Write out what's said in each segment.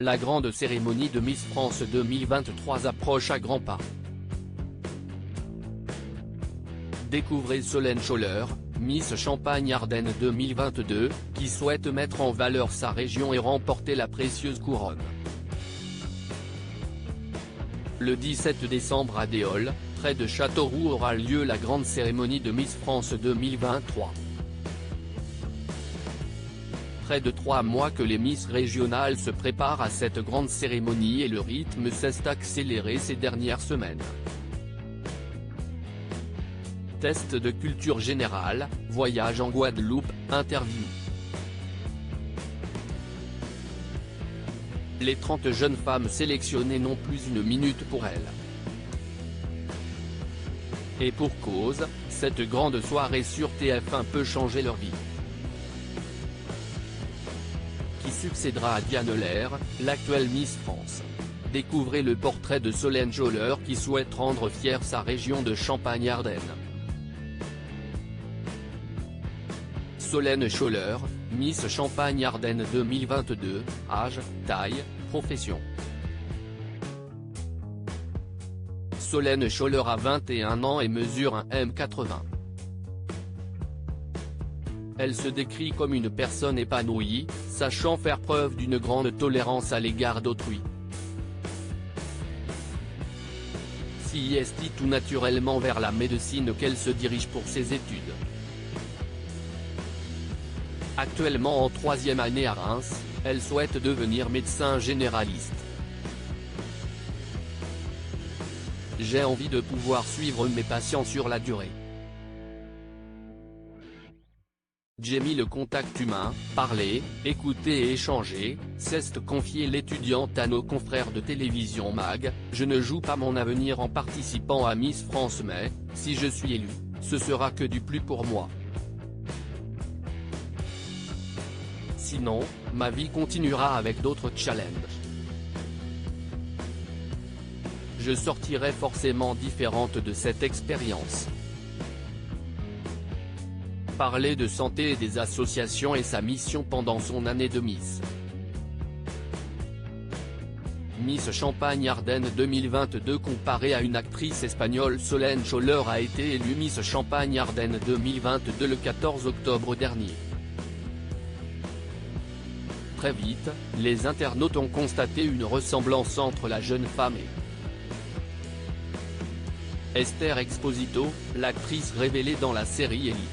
La grande cérémonie de Miss France 2023 approche à grands pas. Découvrez Solène Scholler, Miss Champagne-Ardenne 2022, qui souhaite mettre en valeur sa région et remporter la précieuse couronne. Le 17 décembre à Déols, près de Châteauroux aura lieu la grande cérémonie de Miss France 2023. Près de 3 mois que les Miss régionales se préparent à cette grande cérémonie et le rythme s'est accéléré ces dernières semaines. Test de culture générale, voyage en Guadeloupe, interview. Les 30 jeunes femmes sélectionnées n'ont plus une minute pour elles. Et pour cause, cette grande soirée sur TF1 peut changer leur vie. Qui succédera à Diane Lair, l'actuelle Miss France? Découvrez le portrait de Solène Scholler qui souhaite rendre fière sa région de Champagne-Ardenne. Solène Scholler, Miss Champagne-Ardenne 2022, âge, taille, profession. Solène Scholler a 21 ans et mesure 1,80 m. Elle se décrit comme une personne épanouie, sachant faire preuve d'une grande tolérance à l'égard d'autrui. Si est tout naturellement vers la médecine qu'elle se dirige pour ses études. Actuellement en 3e année à Reims, elle souhaite devenir médecin généraliste. J'ai envie de pouvoir suivre mes patients sur la durée. J'ai mis le contact humain, parler, écouter et échanger, s'est confié l'étudiante à nos confrères de télévision MAG. Je ne joue pas mon avenir en participant à Miss France mais, si je suis élue, ce sera que du plus pour moi. Sinon, ma vie continuera avec d'autres challenges. Je sortirai forcément différente de cette expérience. Parler de santé et des associations est sa mission pendant son année de Miss. Miss Champagne-Ardenne 2022 comparée à une actrice espagnole. Solène Scholler a été élue Miss Champagne-Ardenne 2022 le 14 octobre dernier. Très vite, les internautes ont constaté une ressemblance entre la jeune femme et Esther Exposito, l'actrice révélée dans la série Élite.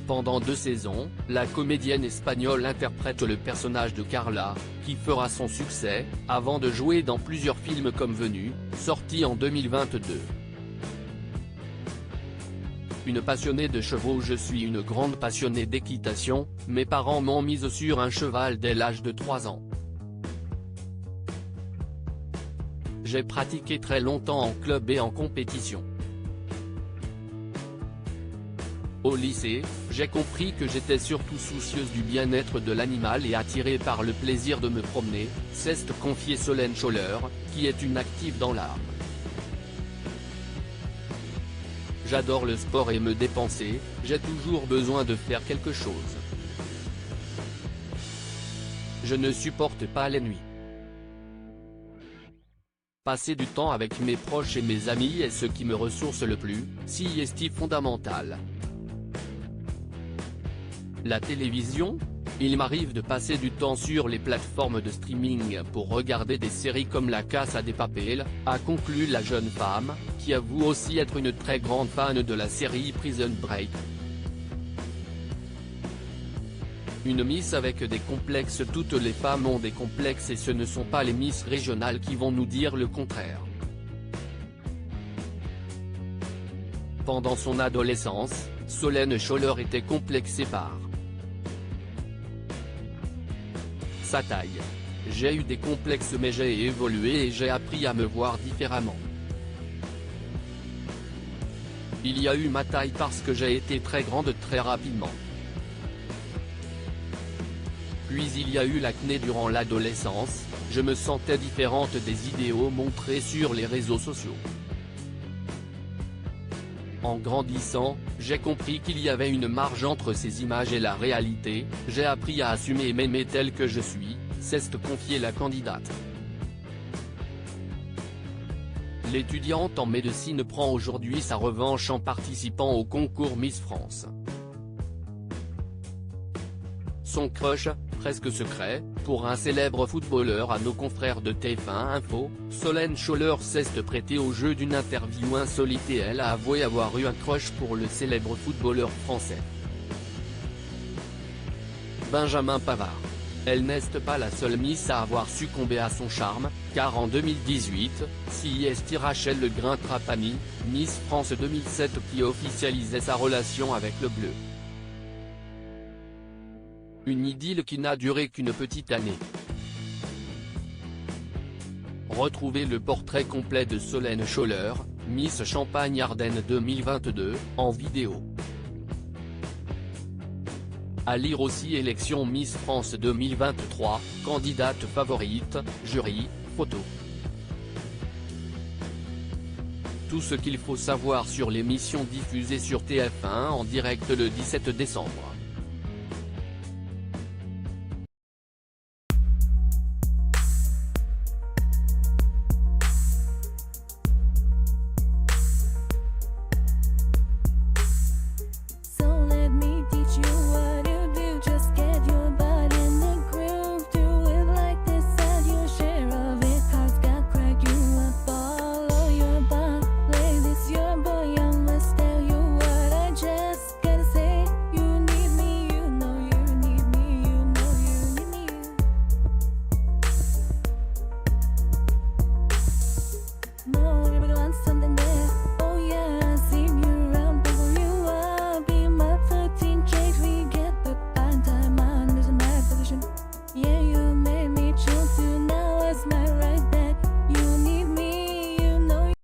Pendant 2 saisons, la comédienne espagnole interprète le personnage de Carla, qui fera son succès, avant de jouer dans plusieurs films comme Venue, sorti en 2022. Une passionnée de chevaux. Je suis une grande passionnée d'équitation, mes parents m'ont mise sur un cheval dès l'âge de 3 ans. J'ai pratiqué très longtemps en club et en compétition. Au lycée, j'ai compris que j'étais surtout soucieuse du bien-être de l'animal et attirée par le plaisir de me promener, s'est confiée Solène Scholler, qui est une active dans l'âme. J'adore le sport et me dépenser, j'ai toujours besoin de faire quelque chose. Je ne supporte pas les nuits. Passer du temps avec mes proches et mes amis est ce qui me ressource le plus, si est fondamental. La télévision? Il m'arrive de passer du temps sur les plateformes de streaming pour regarder des séries comme La Casa de Papel, a conclu la jeune femme, qui avoue aussi être une très grande fan de la série Prison Break. Une Miss avec des complexes. Toutes les femmes ont des complexes et ce ne sont pas les Miss régionales qui vont nous dire le contraire. Pendant son adolescence, Solène Scholler était complexée par sa taille. J'ai eu des complexes mais j'ai évolué et j'ai appris à me voir différemment. Il y a eu ma taille parce que j'ai été très grande très rapidement. Puis il y a eu l'acné durant l'adolescence, je me sentais différente des idéaux montrés sur les réseaux sociaux. En grandissant, J'ai compris qu'il y avait une marge entre ces images et la réalité, j'ai appris à assumer et m'aimer tel que je suis, s'est confiée la candidate. L'étudiante en médecine prend aujourd'hui sa revanche en participant au concours Miss France. Son crush, presque secret, pour un célèbre footballeur à nos confrères de TF1 Info, Solène Scholler s'est prêtée au jeu d'une interview insolite et elle a avoué avoir eu un crush pour le célèbre footballeur français Benjamin Pavard. Elle n'est pas la seule Miss à avoir succombé à son charme, car en 2018, c'est Rachel Le Grain-Trapani, Miss France 2007 qui officialisait sa relation avec le bleu. Une idylle qui n'a duré qu'une petite année. Retrouvez le portrait complet de Solène Scholler, Miss Champagne-Ardenne 2022, en vidéo. À lire aussi Élection Miss France 2023, candidate favorite, jury, photo. Tout ce qu'il faut savoir sur l'émission diffusée sur TF1 en direct le 17 décembre.